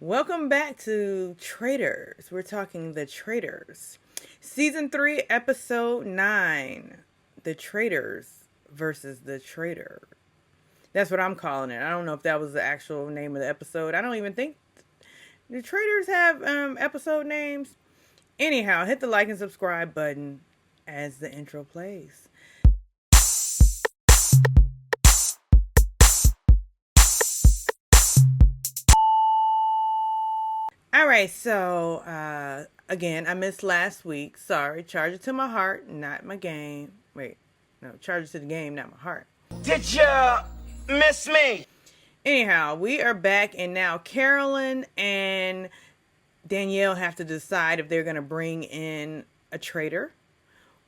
Welcome back to Traitors. We're talking The Traitors. Season 3, Episode 9. The Traitors versus the Traitor. That's what I'm calling it. I don't know if that was the actual name of the episode. I don't even think the Traitors have episode names. Anyhow, hit the like and subscribe button as the intro plays. Alright, so, again, I missed last week. Sorry. Charge it to my heart, not my game. Wait, no, charge it to the game, not my heart. Did ya miss me? Anyhow, we are back, and now Carolyn and Danielle have to decide if they're going to bring in a traitor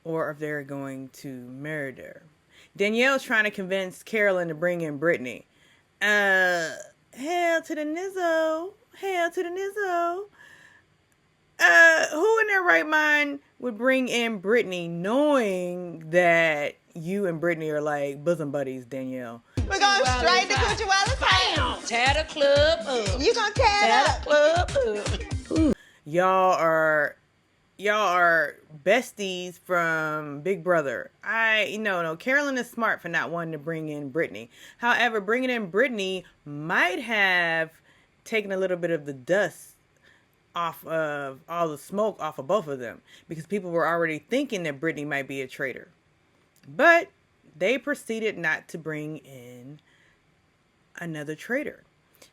or if they're going to murder. Danielle's trying to convince Carolyn to bring in Britney. Hail to the nizzo. Hail to the nizzo. Who in their right mind would bring in Britney knowing that you and Britney are like bosom buddies, Danielle? We're going straight to Coochie Waller's house. Tear the club up. You gonna tear the club up. Y'all are besties from Big Brother. No, Carolyn is smart for not wanting to bring in Britney. However, bringing in Britney might have taken a little bit of the dust off of all the smoke off of both of them, because people were already thinking that Britney might be a traitor. But they proceeded not to bring in another traitor.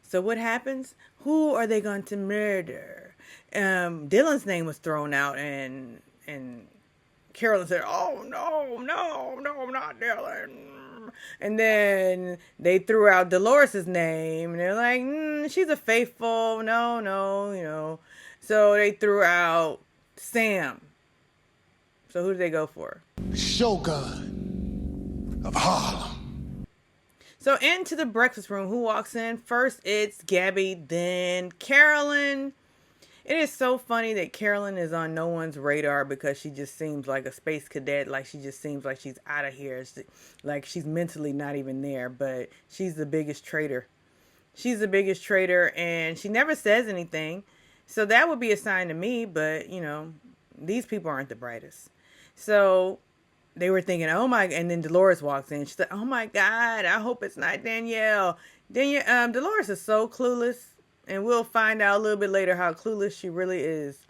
So what happens? Who are they going to murder? Dylan's name was thrown out, and Carolyn said, "Oh no, not Dylan." And then they threw out Dolores' name, and they're like, "She's a faithful." No. So they threw out Sam. So who did they go for? Shogun of Harlem. So into the breakfast room, who walks in? First, it's Gabby, then Carolyn. It is so funny that Carolyn is on no one's radar because she just seems like a space cadet. Like, she just seems like she's out of here. Like, she's mentally not even there, but she's the biggest traitor. She's the biggest traitor, and she never says anything. So that would be a sign to me, but, these people aren't the brightest. So they were thinking, oh my, and then Dolores walks in. She's like, oh my God, I hope it's not Danielle. Dolores is so clueless, and we'll find out a little bit later how clueless she really is,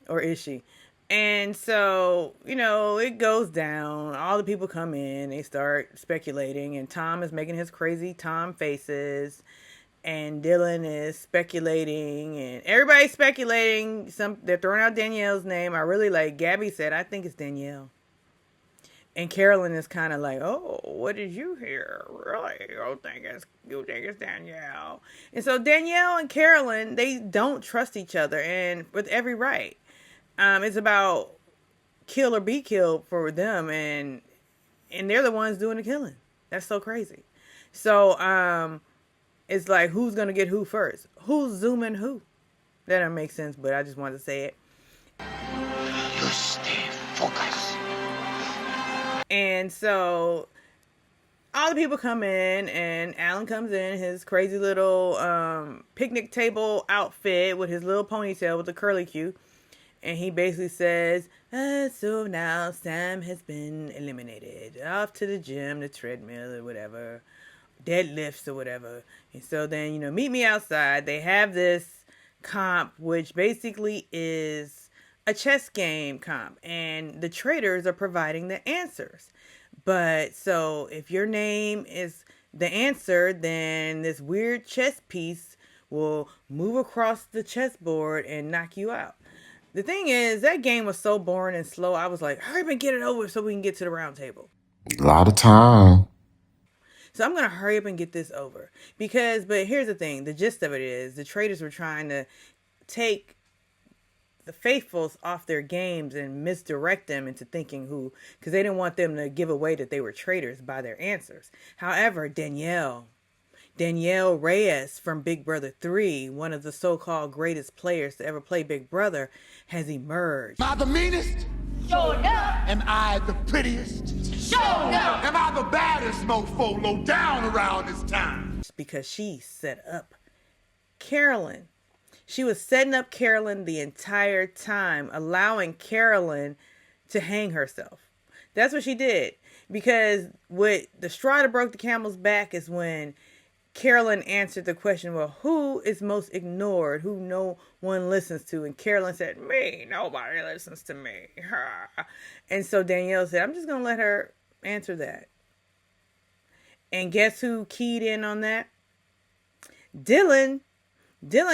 or is she? And so, it goes down. All the people come in, they start speculating, and Tom is making his crazy Tom faces, and Dylan is speculating, and everybody's speculating. They're throwing out Danielle's name. I really like Gabby said, I think it's Danielle. And Carolyn is kind of like, oh, what did you hear? Really? You think it's Danielle? And so Danielle and Carolyn, they don't trust each other, and with every right. It's about kill or be killed for them, and they're the ones doing the killing. That's so crazy. So it's like, who's going to get who first? Who's zooming who? That doesn't make sense, but I just wanted to say it. You stay focused. And so all the people come in, and Alan comes in his crazy little picnic table outfit with his little ponytail with the curly Q. And he basically says, so now Sam has been eliminated. Off to the gym, the treadmill or whatever, deadlifts or whatever. And so then, meet me outside. They have this comp, which basically is a chess game comp, and the traitors are providing the answers. But so if your name is the answer, then this weird chess piece will move across the chessboard and knock you out. The thing is, that game was so boring and slow. I was like, hurry up and get it over so we can get to the round table. A lot of time. So I'm going to hurry up and get this over. But here's the thing. The gist of it is the traitors were trying to take the faithfuls off their games and misdirect them into thinking because they didn't want them to give away that they were traitors by their answers. However, Danielle Reyes from Big Brother 3, one of the so-called greatest players to ever play Big Brother, has emerged. Am I the meanest? Sure enough. Am I the prettiest? Sure enough. Am I the baddest mofo low down around this time? Because she set up Carolyn She was setting up Carolyn the entire time, allowing Carolyn to hang herself. That's what she did. Because what the straw that broke the camel's back is when Carolyn answered the question, well, who is most ignored? Who no one listens to? And Carolyn said, me. Nobody listens to me. And so Danielle said, I'm just going to let her answer that. And guess who keyed in on that? Dylan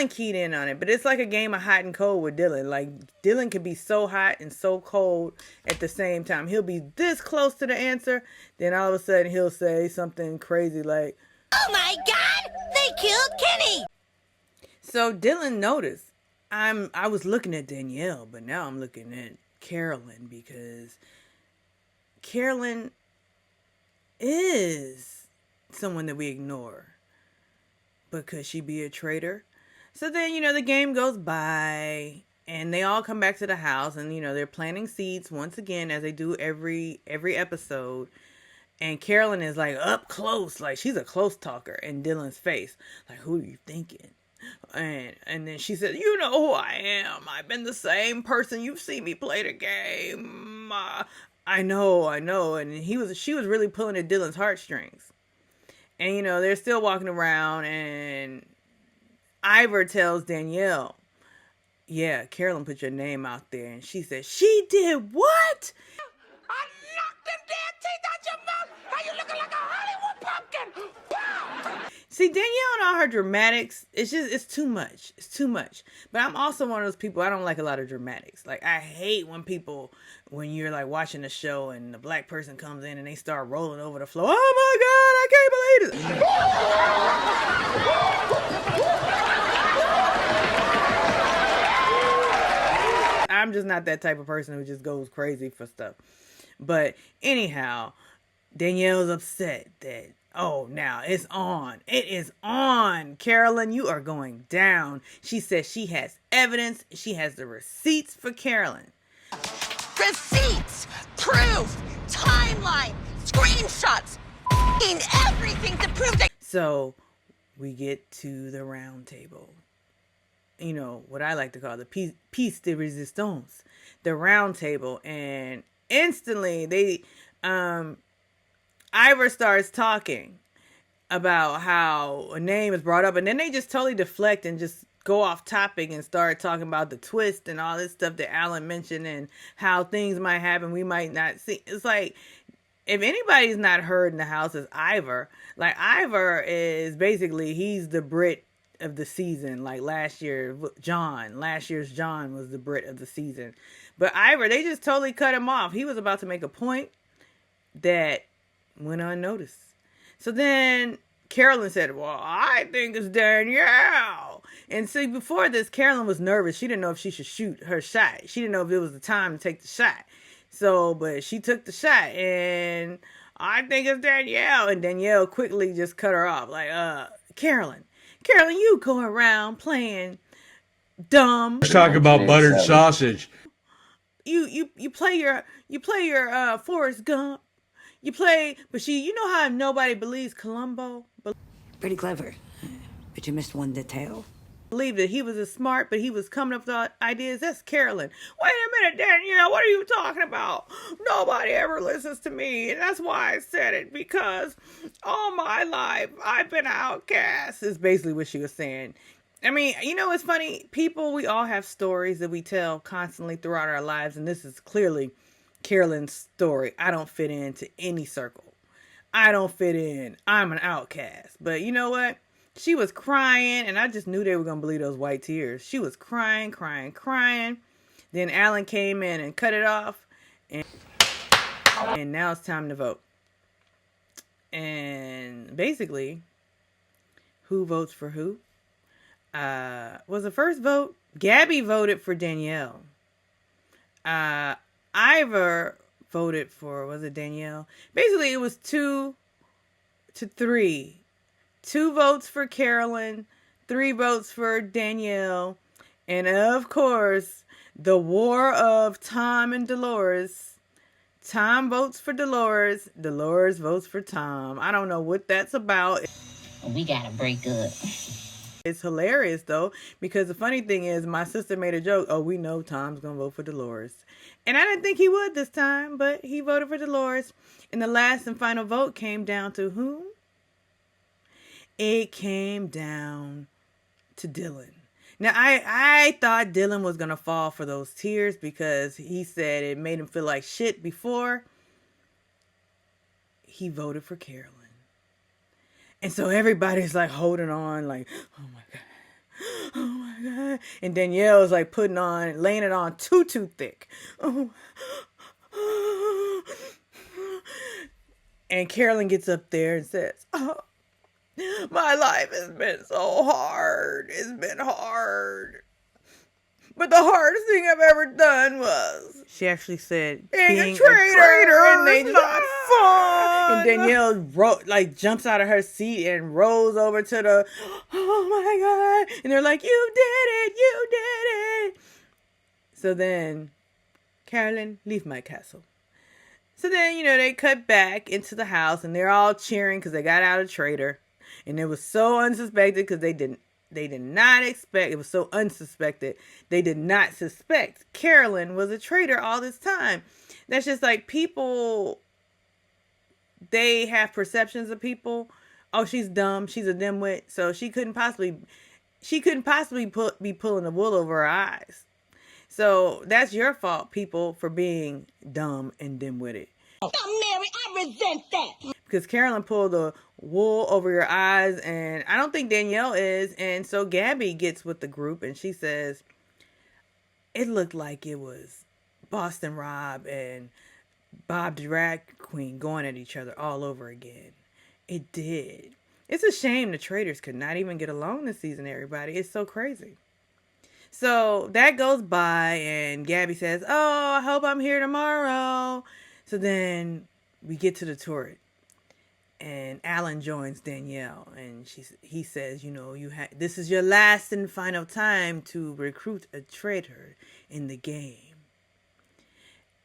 keyed in on it, but it's like a game of hot and cold with Dylan. Like, Dylan can be so hot and so cold at the same time. He'll be this close to the answer, then all of a sudden he'll say something crazy like, Oh my God! They killed Kenny! so Dylan noticed. I was looking at Danielle, but now I'm looking at Carolyn because Carolyn is someone that we ignore. But could she be a traitor? So then, the game goes by and they all come back to the house and, they're planting seeds once again as they do every episode. And Carolyn is like up close, like she's a close talker in Dylan's face. Like, who are you thinking? And then she said, you know who I am. I've been the same person. You've seen me play the game. I know. And she was really pulling at Dylan's heartstrings. And, they're still walking around and Ivar tells Danielle, yeah, Carolyn put your name out there. And she said, she did what? I knocked them damn teeth out your mouth. Now you looking like a Hollywood pumpkin. Wow. See, Danielle and all her dramatics, it's too much. It's too much. But I'm also one of those people, I don't like a lot of dramatics. Like, I hate when you're like watching a show and the black person comes in and they start rolling over the floor. Oh my God, I can't believe it. I'm just not that type of person who just goes crazy for stuff. But anyhow, Danielle's upset that, now it's on. It is on. Carolyn, you are going down. She says she has evidence. She has the receipts for Carolyn. Receipts, proof, timeline, screenshots, everything to prove that. So we get to the round table. What I like to call the piece de resistance, the round table. And instantly Ivar starts talking about how a name is brought up, and then they just totally deflect and just go off topic and start talking about the twist and all this stuff that Alan mentioned and how things might happen we might not see. It's like, if anybody's not heard in the house, is Ivar. Like, Ivar is basically, he's the Brit of the season. Like last year's John was the Brit of the season. But Ivar, they just totally cut him off. He was about to make a point that went unnoticed. So then Carolyn said, well, I think it's Danielle. And see, before this, Carolyn was nervous. She didn't know if she should shoot her shot. She didn't know if it was the time to take the shot. So, but she took the shot and I think it's Danielle. And Danielle quickly just cut her off. Like, Carolyn, you go around playing dumb. Let's talk about buttered sausage. You play your Forrest Gump. But you know how nobody believes Columbo? Pretty clever, but you missed one detail. Believe that he was as smart, but he was coming up with ideas. That's Carolyn. Wait a minute, Danielle, what are you talking about? Nobody ever listens to me, and that's why I said it, because all my life I've been an outcast, is basically what she was saying. I mean, it's funny. People, we all have stories that we tell constantly throughout our lives, and this is clearly Carolyn's story. I don't fit into any circle. I don't fit in. I'm an outcast. But you know what? She was crying, and I just knew they were going to bleed those white tears. She was crying. Then Alan came in and cut it off. And now it's time to vote. And basically, who votes for who? Was the first vote, Gabby voted for Danielle. Ivar voted for, was it Danielle? Basically, it was 2-3. 2 votes for Carolyn, 3 votes for Danielle, and of course, the war of Tom and Dolores. Tom votes for Dolores, Dolores votes for Tom. I don't know what that's about. We gotta break up. It's hilarious though, because the funny thing is my sister made a joke. Oh, we know Tom's gonna vote for Dolores. And I didn't think he would this time, but he voted for Dolores. And the last and final vote came down to whom? It came down to Dylan. Now, I thought Dylan was going to fall for those tears because he said it made him feel like shit before. He voted for Carolyn. And so everybody's like holding on like, oh my God. Oh my God. And Danielle's like laying it on too thick. Oh. And Carolyn gets up there and says, oh, my life has been so hard. It's been hard. But the hardest thing I've ever done was... She actually said, being a traitor and they not fun. And Danielle jumps out of her seat and rolls over to the, oh my God. And they're like, you did it. So then, Carolyn, leave my castle. So then, they cut back into the house and they're all cheering because they got out a traitor. And it was so unsuspected because they did not expect, it was so unsuspected, they did not suspect Carolyn was a traitor all this time. That's just like people, they have perceptions of people. Oh, she's dumb, she's a dimwit, so she couldn't possibly be pulling the wool over her eyes. So that's your fault, people, for being dumb and dimwitted. Now, Mary, I resent that. Because Carolyn pulled the wool over your eyes, and I don't think Danielle is. And so Gabby gets with the group, and she says, it looked like it was Boston Rob and Bob the Drag Queen going at each other all over again. It did. It's a shame the Traitors could not even get along this season, everybody. It's so crazy. So that goes by, and Gabby says, oh, I hope I'm here tomorrow. So then we get to the turret. And Alan joins Danielle, and he says, this is your last and final time to recruit a traitor in the game.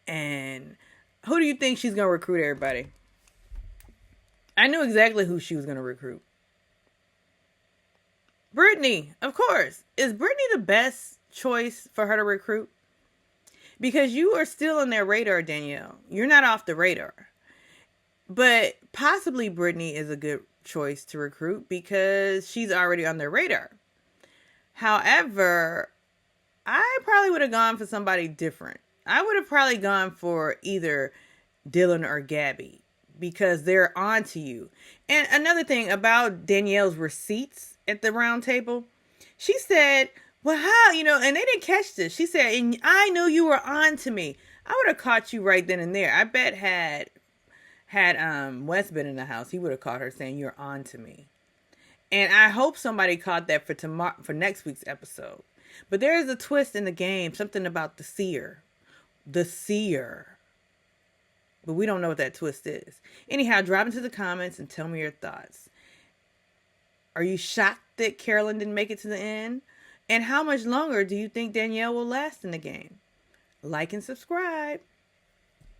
And who do you think she's going to recruit, everybody? I knew exactly who she was going to recruit. Britney, of course. Is Britney the best choice for her to recruit? Because you are still on their radar, Danielle. You're not off the radar. But possibly Britney is a good choice to recruit because she's already on their radar. However, I probably would have gone for somebody different. I would have probably gone for either Dylan or Gabby because they're on to you. And another thing about Danielle's receipts at the round table, she said, well, how, and they didn't catch this. She said, and I knew you were on to me. I would have caught you right then and there. I bet had Wes been in the house, he would have caught her saying, you're on to me. And I hope somebody caught that for next week's episode. But there is a twist in the game, something about the seer. The seer. But we don't know what that twist is. Anyhow, drop into the comments and tell me your thoughts. Are you shocked that Carolyn didn't make it to the end? And how much longer do you think Danielle will last in the game? Like and subscribe.